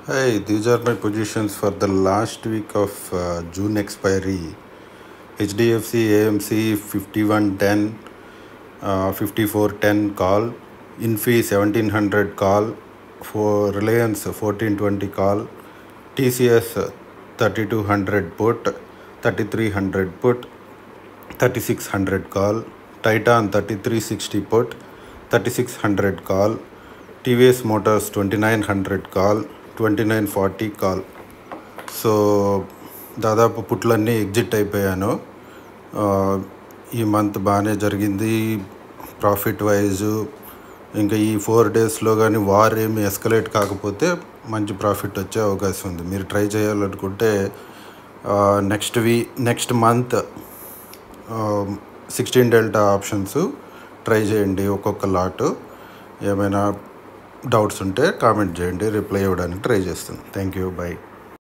Hi, these are my positions for the last week of June expiry. HDFC AMC 5110, 5410 call, Infi 1700 call, for Reliance 1420 call, TCS 3200 put, 3300 put, 3600 call, Titan 3360 put, 3600 call, TVS Motors 2900 call, 2940 call. So దాదాపు పుట్లన్నీ exit అయిపోయాను. ఈ month బాగానే జరిగింది profit wise. ఇంకా ఈ 4 డేస్లో కానీ war ఏమి ఎస్కలేట్ కాకపోతే మంచి ప్రాఫిట్ వచ్చే అవకాశం ఉంది. మీరు ట్రై చేయాలనుకుంటే next month 16 delta options try చేయండి ఒక్కొక్క లాటు. ఏమైనా డౌట్స్ ఉంటే కామెంట్ చేయండి, రిప్లై ఇవ్వడానికి ట్రై చేస్తాను. Thank you, by.